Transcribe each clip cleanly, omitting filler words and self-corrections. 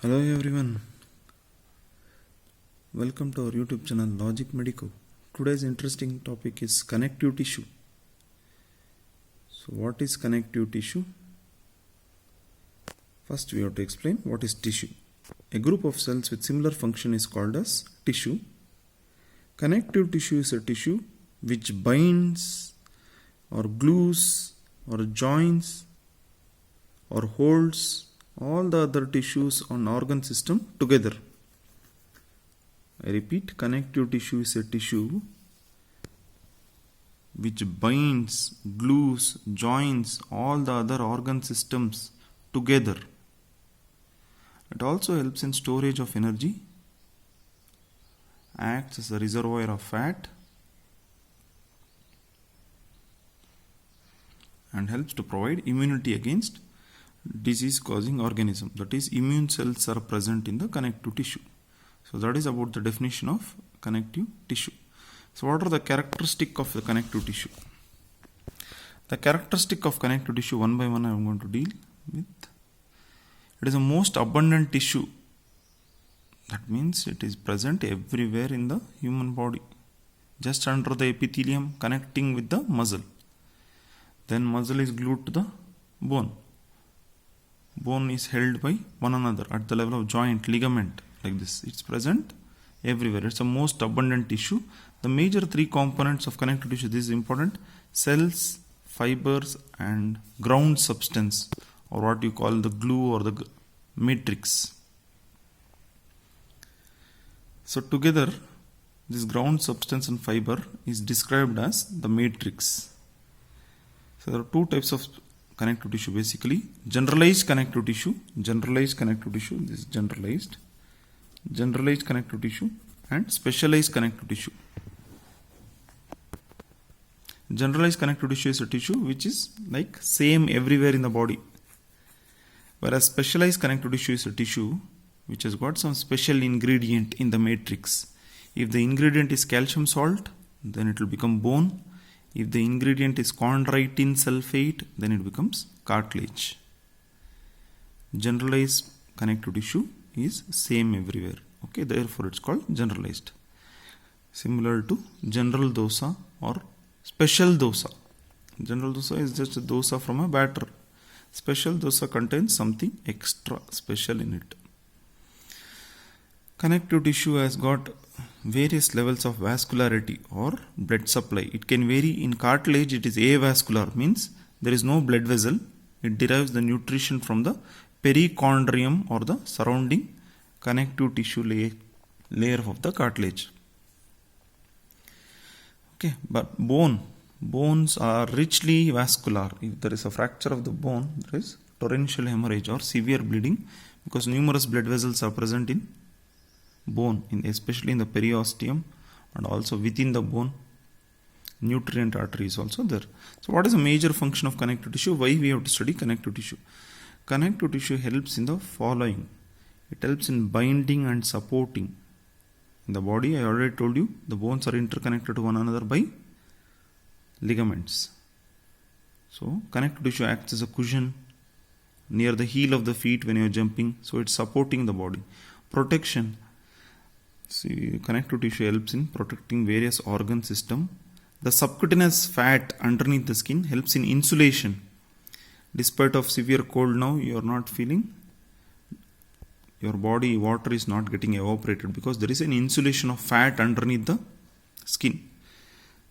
Hello everyone, welcome to our YouTube channel Logic Medico. Today's interesting topic is connective tissue. So what is connective tissue? First we have to explain what is tissue. A group of cells with similar function is called as tissue. Connective tissue is a tissue which binds or glues or joins or holds all the other tissues on organ system together. I repeat, connective tissue is a tissue which binds, glues, joins all the other organ systems together. It also helps in storage of energy, acts as a reservoir of fat, and helps to provide immunity against disease causing organism. That is, immune cells are present in the connective tissue. So that is about the definition of connective tissue. So what are the characteristics of the connective tissue? The characteristic of connective tissue, one by one I am going to deal with. It is the most abundant tissue. That means it is present everywhere in the human body, just under the epithelium, connecting with the muscle. Then muscle is glued to the bone. Bone is held by one another at the level of joint, ligament, like this. It's present everywhere. It's the most abundant tissue. The major three components of connective tissue, this is important: cells, fibers, and ground substance, or what you call the glue or the matrix. So together, this ground substance and fiber is described as the matrix. So there are two types of connective tissue basically: generalized connective tissue, this is generalized connective tissue, and specialized connective tissue. Generalized connective tissue is a tissue which is like same everywhere in the body, whereas specialized connective tissue is a tissue which has got some special ingredient in the matrix. If the ingredient is calcium salt, then it will become bone. If the ingredient is chondroitin sulfate, then it becomes cartilage. Generalized connective tissue is same everywhere. Okay, therefore it's called generalized. Similar to general dosa or special dosa. General dosa is just a dosa from a batter. Special dosa contains something extra special in it. Connective tissue has got various levels of vascularity or blood supply. It can vary. In cartilage, it is avascular, means there is no blood vessel. It derives the nutrition from the perichondrium or the surrounding connective tissue layer of the cartilage. Okay, but bones are richly vascular. If there is a fracture of the bone, there is torrential hemorrhage or severe bleeding, because numerous blood vessels are present in bone, especially in the periosteum, and also within the bone. Nutrient artery is also there. So what is the major function of connective tissue? Why we have to study connective tissue? Connective tissue helps in the following. It helps in binding and supporting. In the body, I already told you, the bones are interconnected to one another by ligaments. So connective tissue acts as a cushion near the heel of the feet when you are jumping. So it's supporting the body. Protection. See, connective tissue helps in protecting various organ system. The subcutaneous fat underneath the skin helps in insulation. Despite of severe cold now, you are not feeling, your body water is not getting evaporated because there is an insulation of fat underneath the skin.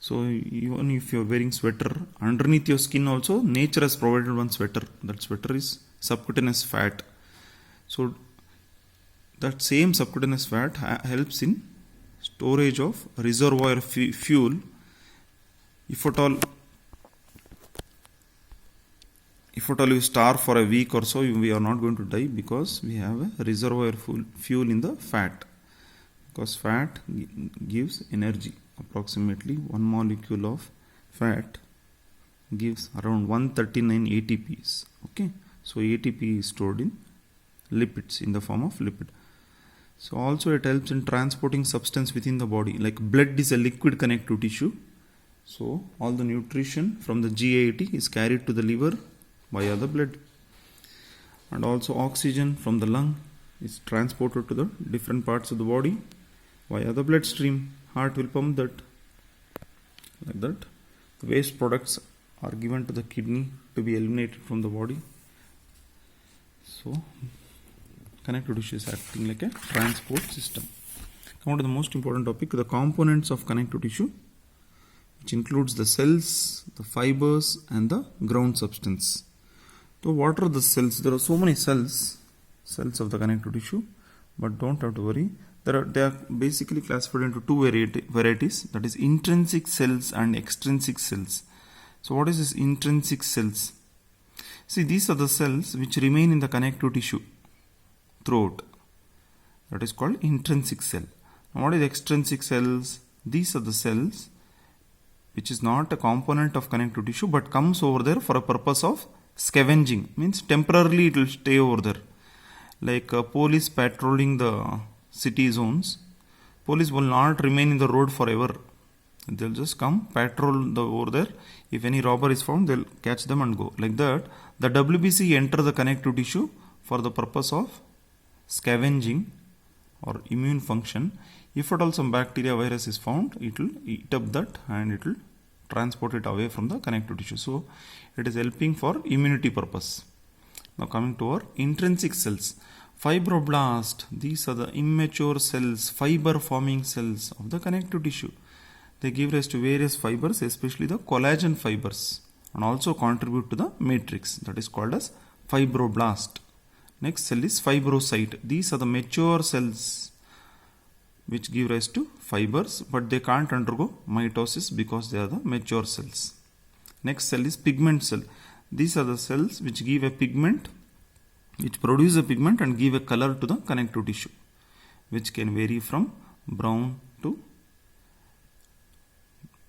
So even if you are wearing sweater, underneath your skin also nature has provided one sweater. That sweater is subcutaneous fat. So that same subcutaneous fat helps in storage of reservoir fuel. If at all you starve for a week or so, we are not going to die, because we have a reservoir fuel in the fat. Because fat gives energy. Approximately 1 molecule of fat gives around 139 ATPs. Okay, so ATP is stored in lipids, in the form of lipid. So also it helps in transporting substance within the body. Like blood is a liquid connective tissue. So all the nutrition from the GIT is carried to the liver via the blood. And also oxygen from the lung is transported to the different parts of the body via the bloodstream. Heart will pump that like that. The waste products are given to the kidney to be eliminated from the body. So connective tissue is acting like a transport system. Come to the most important topic, the components of connective tissue, which includes the cells, the fibers and the ground substance. So what are the cells? There are so many cells of the connective tissue, but don't have to worry. They are basically classified into two varieties, that is intrinsic cells and extrinsic cells. So what is this intrinsic cells? See, these are the cells which remain in the connective tissue throughout. That is called intrinsic cell. Now what is extrinsic cells? These are the cells which is not a component of connective tissue but comes over there for a purpose of scavenging. Means temporarily it will stay over there. Like police patrolling the city zones, police will not remain in the road forever. They'll just come patrol over there. If any robber is found, they'll catch them and go. Like that, the WBC enter the connective tissue for the purpose of scavenging or immune function. If at all some bacteria virus is found, it will eat up that and it will transport it away from the connective tissue. So it is helping for immunity purpose. Now coming to our intrinsic cells. Fibroblast, these are the immature cells, fiber forming cells of the connective tissue. They give rise to various fibers, especially the collagen fibers, and also contribute to the matrix, that is called as fibroblast. Next cell is fibrocyte. These are the mature cells which give rise to fibers, but they can't undergo mitosis because they are the mature cells. Next cell is pigment cell. These are the cells which give a pigment, which produce a pigment and give a color to the connective tissue, which can vary from brown to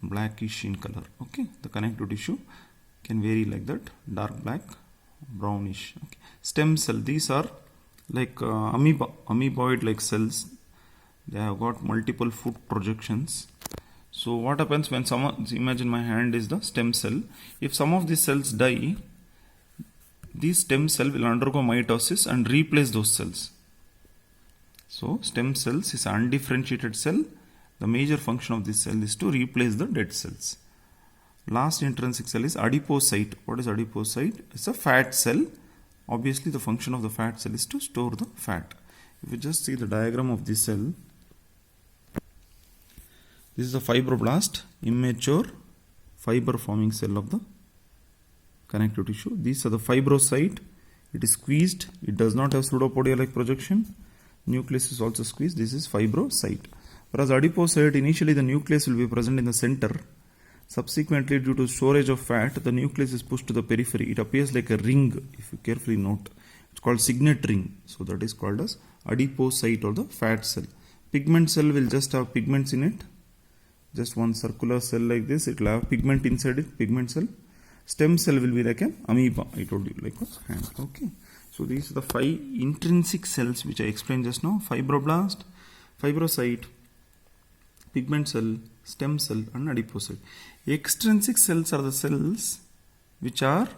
blackish in color. Okay, the connective tissue can vary like that, dark black, brownish. Okay. Stem cell, these are like amoeboid like cells. They have got multiple foot projections. So what happens when someone, imagine my hand is the stem cell. If some of these cells die, this stem cell will undergo mitosis and replace those cells. So stem cells is an undifferentiated cell. The major function of this cell is to replace the dead cells. Last intrinsic cell is adipocyte. What is adipocyte? It's a fat cell. Obviously the function of the fat cell is to store the fat. If you just see the diagram of this cell, this is the fibroblast, immature fiber forming cell of the connective tissue. These are the fibrocyte. It is squeezed. It does not have pseudopodia like projection. Nucleus is also squeezed. This is fibrocyte. Whereas adipocyte, initially the nucleus will be present in the center. Subsequently, due to storage of fat, the nucleus is pushed to the periphery. It appears like a ring, if you carefully note. It's called signet ring. So that is called as adipocyte or the fat cell. Pigment cell will just have pigments in it. Just one circular cell like this. It will have pigment inside it, pigment cell. Stem cell will be like an amoeba. I told you, like a hand. Okay. So these are the 5 intrinsic cells which I explained just now. Fibroblast, fibrocyte, pigment cell, stem cell and adipocyte. Extrinsic cells are the cells which are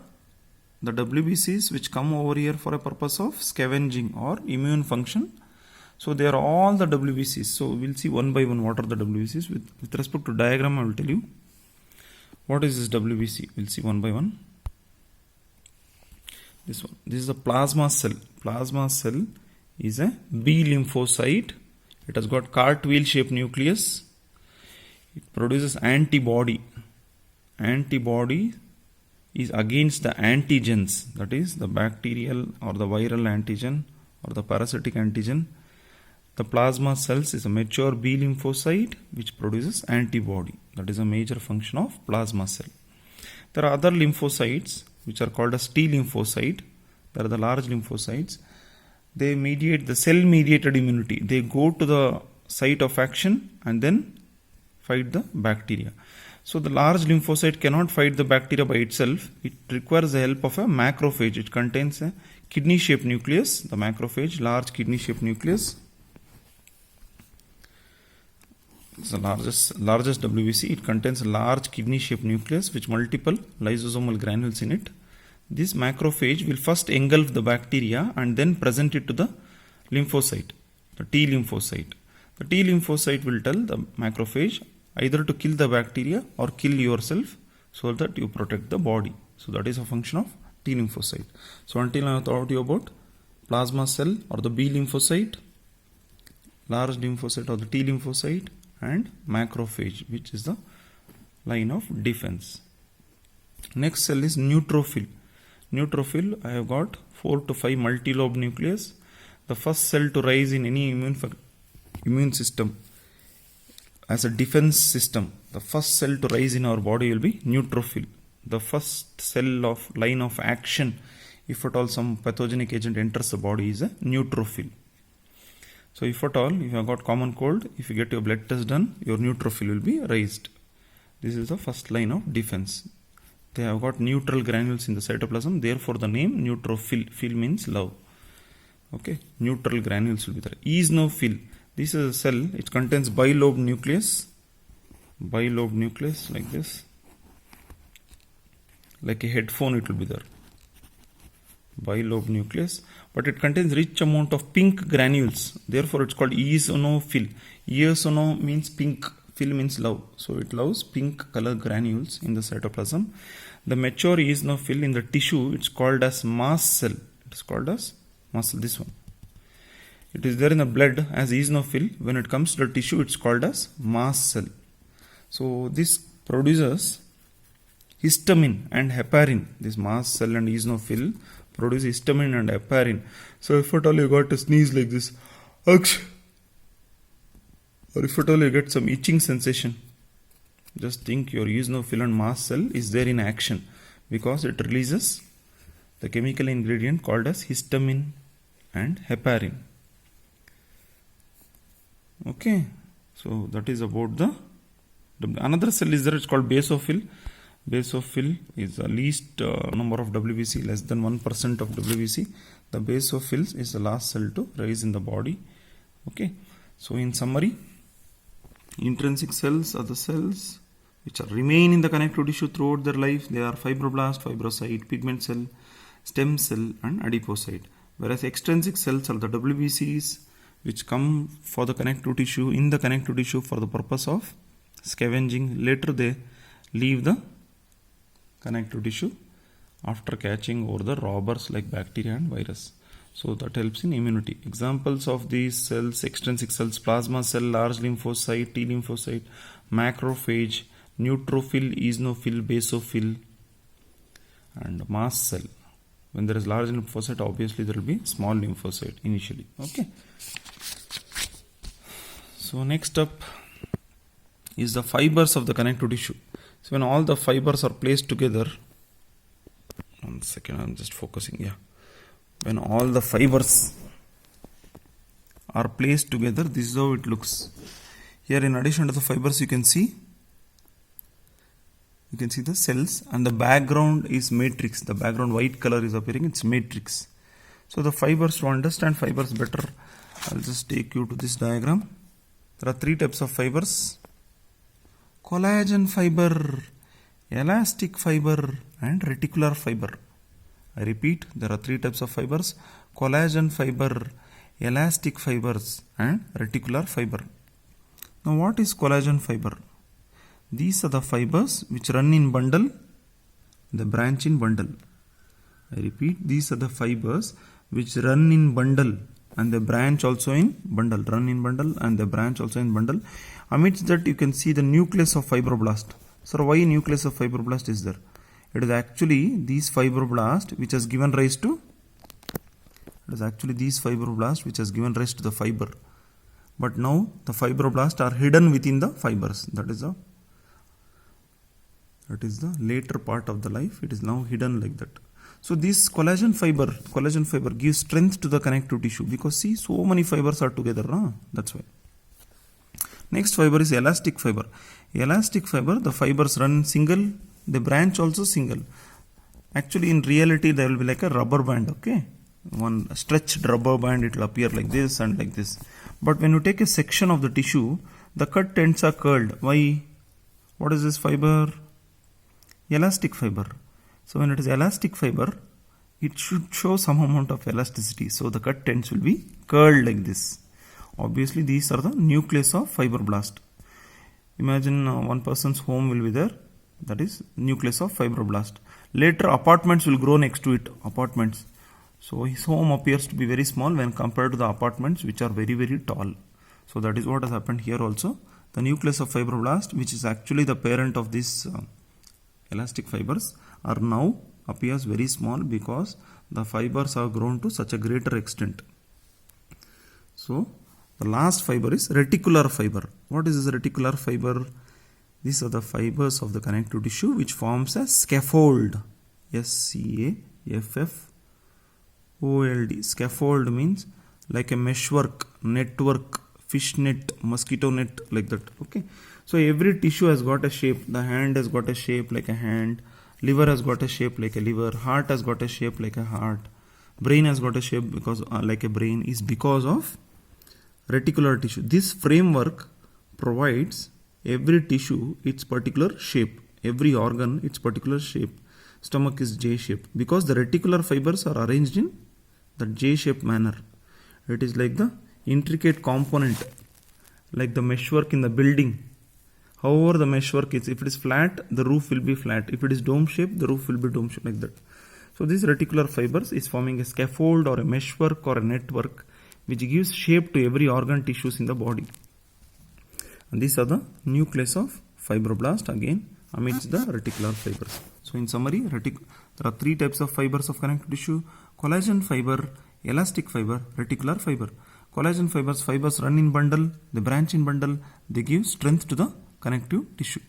the WBCs which come over here for a purpose of scavenging or immune function. So they are all the WBCs. So we'll see one by one what are the WBCs. With respect to diagram, I will tell you what is this WBC. We'll see one by one. This one. This is a plasma cell. Plasma cell is a B lymphocyte. It has got cartwheel shaped nucleus. It produces antibody. Antibody is against the antigens, that is the bacterial or the viral antigen or the parasitic antigen. The plasma cells is a mature B lymphocyte which produces antibody. That is a major function of plasma cell. There are other lymphocytes which are called as T lymphocyte. There are the large lymphocytes. They mediate the cell mediated immunity. They go to the site of action and then fight the bacteria. So the large lymphocyte cannot fight the bacteria by itself. It requires the help of a macrophage. It contains a kidney shaped nucleus. The macrophage, large kidney shaped nucleus. It's the largest WBC. It contains a large kidney shaped nucleus with multiple lysosomal granules in it. This macrophage will first engulf the bacteria and then present it to the lymphocyte, the T lymphocyte. The T lymphocyte will tell the macrophage either to kill the bacteria or kill yourself so that you protect the body. So that is a function of T lymphocyte. So until now I taught you about plasma cell or the B lymphocyte, large lymphocyte or the T lymphocyte, and macrophage, which is the line of defense. Next cell is neutrophil. Neutrophil, I have got 4 to 5 multilobe nucleus. The first cell to rise in any immune system as a defense system, the first cell to rise in our body will be neutrophil. The first cell of line of action, if at all some pathogenic agent enters the body, is a neutrophil. So if at all, if you have got common cold, if you get your blood test done, your neutrophil will be raised. This is the first line of defense. They have got neutral granules in the cytoplasm, therefore the name neutrophil. Phil means love. Okay, neutral granules will be there. Eosinophil. This is a cell, it contains bilobe nucleus. Bilobe nucleus like this. Like a headphone it will be there. Bilobe nucleus. But it contains rich amount of pink granules. Therefore it's called eosinophil. Eosono means pink. Phil means love. So it loves pink color granules in the cytoplasm. The mature eosinophil in the tissue, it's called as mast cell. It is called as mast cell, this one. It is there in the blood as eosinophil. When it comes to the tissue, it's called as mast cell. So this produces histamine and heparin. This mast cell and eosinophil produce histamine and heparin. So if at all you got to sneeze like this, or if at all you get some itching sensation, just think your eosinophil and mast cell is there in action because it releases the chemical ingredient called as histamine and heparin. Okay, so that is about the another cell is there, it's called basophil. Basophil is the least number of WBC, less than 1% of WBC. The basophils is the last cell to rise in the body. Okay, so in summary, intrinsic cells are the cells which remain in the connective tissue throughout their life. They are fibroblast, fibrocyte, pigment cell, stem cell and adipocyte. Whereas extrinsic cells are the WBCs which come for the connective tissue, in the connective tissue for the purpose of scavenging. Later they leave the connective tissue after catching over the robbers like bacteria and virus. So that helps in immunity. Examples of these cells, extrinsic cells, plasma cell, large lymphocyte, T lymphocyte, macrophage, neutrophil, eosinophil, basophil and mast cell. When there is large lymphocyte, obviously there will be small lymphocyte initially. Okay. So next up is the fibers of the connective tissue. So when all the fibers are placed together, 1 second, I'm just focusing, yeah. When all the fibers are placed together, this is how it looks. Here in addition to the fibers, you can see the cells and the background is matrix. The background white color is appearing, it's matrix. So the fibers, to understand fibers better, I'll just take you to this diagram. There are 3 types of fibers: collagen fiber, elastic fiber and reticular fiber. I repeat, there are 3 types of fibers: collagen fiber, elastic fibers and reticular fiber. Now what is collagen fiber? These are the fibers which run in bundle, they branch in bundle. I repeat, these are the fibers which run in bundle and they branch also in bundle, run in bundle and they branch also in bundle. Amidst that you can see the nucleus of fibroblast. So why nucleus of fibroblast is there? It is actually these fibroblast which has given rise to, the fiber. But now the fibroblasts are hidden within the fibers. That is the later part of the life. It is now hidden like that. So this collagen fiber gives strength to the connective tissue because see, so many fibers are together. That's why. Next fiber is elastic fiber. Elastic fiber, the fibers run single, they branch also single. Actually in reality they will be like a rubber band, okay? One stretched rubber band, it will appear like this and like this. But when you take a section of the tissue, the cut ends are curled. Why? What is this fiber? Elastic fiber. So when it is elastic fiber, it should show some amount of elasticity. So the cut ends will be curled like this. Obviously, these are the nucleus of fibroblast. Imagine one person's home will be there. That is nucleus of fibroblast. Later, apartments will grow next to it. Apartments. So his home appears to be very small when compared to the apartments, which are very, very tall. So that is what has happened here also. The nucleus of fibroblast, which is actually the parent of these elastic fibers, are now appears very small because the fibers have grown to such a greater extent. So the last fiber is reticular fiber. What is this reticular fiber? These are the fibers of the connective tissue which forms a scaffold. S-C-A-F-F-O-L-D. Scaffold means like a meshwork, network, fish net, mosquito net, like that. Okay. So every tissue has got a shape. The hand has got a shape like a hand. Liver has got a shape like a liver. Heart has got a shape like a heart. Brain has got a shape because like a brain, is because of reticular tissue. This framework provides every tissue its particular shape, every organ its particular shape. Stomach is J-shaped because the reticular fibers are arranged in the J-shaped manner. It is like the intricate component, like the meshwork in the building. However, the meshwork is, if it is flat, the roof will be flat. If it is dome shaped, the roof will be dome shaped, like that. So these reticular fibers is forming a scaffold or a meshwork or a network which gives shape to every organ tissues in the body. And these are the nucleus of fibroblast, again amidst the reticular fibers. So in summary, there are three types of fibers of connective tissue: collagen fiber, elastic fiber, reticular fiber. Collagen fibers run in bundle, they branch in bundle, they give strength to the connective tissue.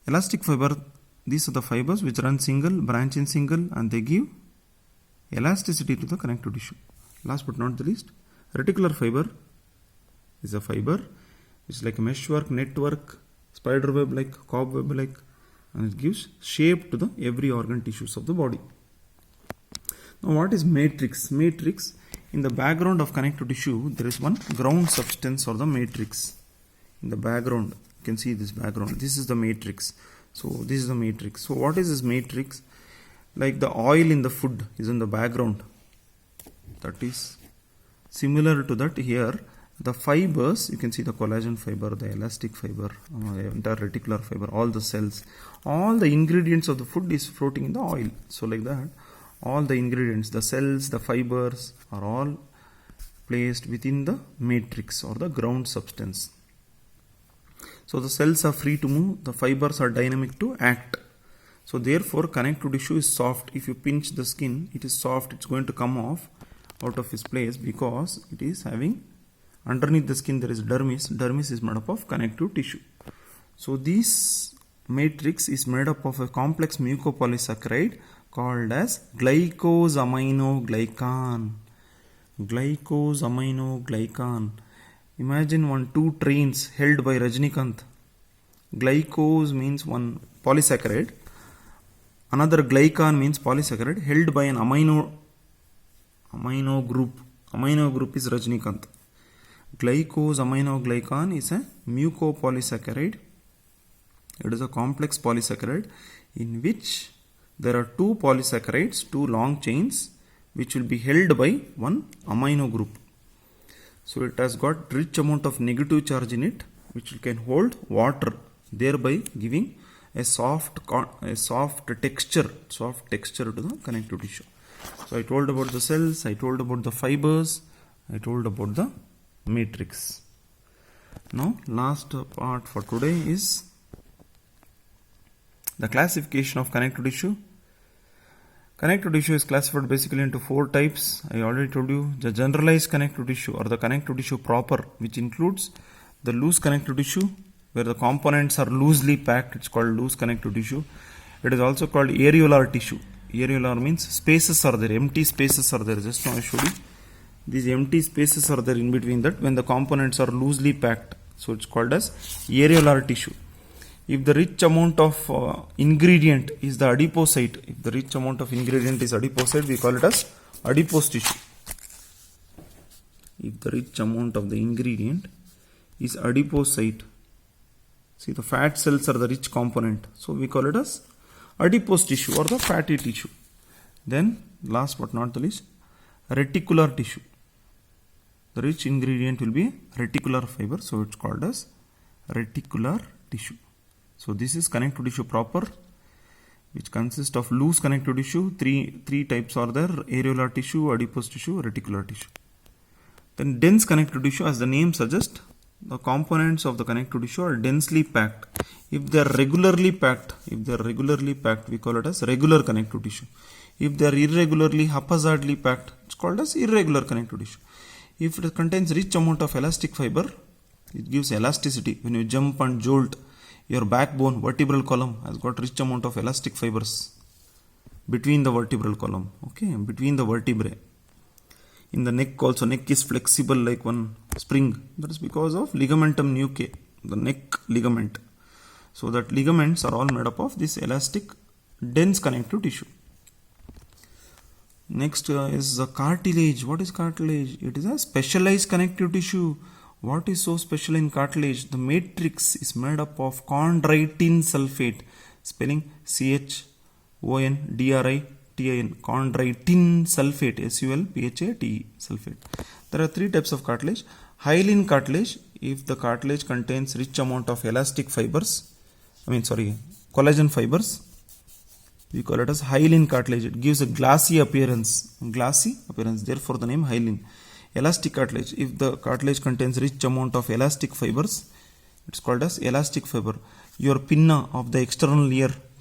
Elastic fiber, these are the fibers which run single, branch in single, and they give elasticity to the connective tissue. Last but not the least, reticular fiber is a fiber which is like a meshwork, network, spider web like, cobweb like, and it gives shape to the every organ tissues of the body. Now what is matrix? Matrix, in the background of connective tissue, there is one ground substance or the matrix. In the background, you can see this background. This is the matrix. So this is the matrix. So what is this matrix? Like the oil in the food is in the background. That is similar to that here. The fibers, you can see the collagen fiber, the elastic fiber, the entire reticular fiber, all the cells, all the ingredients of the food is floating in the oil. So like that, all the ingredients, the cells, the fibers are all placed within the matrix or the ground substance. So the cells are free to move, the fibers are dynamic to act. So therefore connective tissue is soft. If you pinch the skin, it is soft, it's going to come off out of its place because it is having, underneath the skin there is dermis. Dermis is made up of connective tissue. So this matrix is made up of a complex mucopolysaccharide called as glycosaminoglycan. Glycosaminoglycan. Imagine two trains held by Rajnikant. Glycose means one polysaccharide. Another glycan means polysaccharide held by an amino group. Amino group is Rajnikant. Glycosaminoglycan is a mucopolysaccharide. It is a complex polysaccharide in which there are two polysaccharides, two long chains, which will be held by one amino group. So it has got rich amount of negative charge in it, which can hold water, thereby giving a soft texture to the connective tissue. So I told about the cells, I told about the fibers, I told about the matrix. Now last part for today is the classification of connective tissue. Connective tissue is classified basically into four types. I already told you the generalized connective tissue or the connective tissue proper, which includes the loose connective tissue where the components are loosely packed. It's called loose connective tissue. It is also called areolar tissue. Areolar means spaces are there, empty spaces are there. Just now I showed you. These empty spaces are there in between that when the components are loosely packed. So it's called as areolar tissue. If the rich amount of ingredient is the adipocyte, if the rich amount of ingredient is adipocyte, we call it as adipose tissue. If the rich amount of the ingredient is adipocyte, see the fat cells are the rich component, so we call it as adipose tissue or the fatty tissue. Then last but not the least, reticular tissue. The rich ingredient will be reticular fiber, so it's called as reticular tissue. So this is connective tissue proper, which consists of loose connective tissue. Three types are there: areolar tissue, adipose tissue, reticular tissue. Then dense connective tissue, as the name suggests, the components of the connective tissue are densely packed. If they are regularly packed, we call it as regular connective tissue. If they are irregularly, haphazardly packed, it's called as irregular connective tissue. If it contains rich amount of elastic fiber, it gives elasticity. When you jump and jolt, your backbone, vertebral column has got rich amount of elastic fibers between the vertebral column, okay, between the vertebrae. In the neck also, neck is flexible like one spring. That is because of ligamentum nuchae, the neck ligament. So that ligaments are all made up of this elastic, dense connective tissue. Next is the cartilage. What is cartilage? It is a specialized connective tissue. What is so special in cartilage? The matrix is made up of chondroitin sulfate, spelling CHONDRITIN, chondroitin sulfate, SULPHATE, sulfate. There are three types of cartilage. Hyaline cartilage, if the cartilage contains rich amount of elastic fibers, collagen fibers, we call it as hyaline cartilage. It gives a glassy appearance, therefore the name hyaline. Elastic cartilage, if the cartilage contains rich amount of elastic fibers, it's called as elastic fiber. Your pinna of the external ear,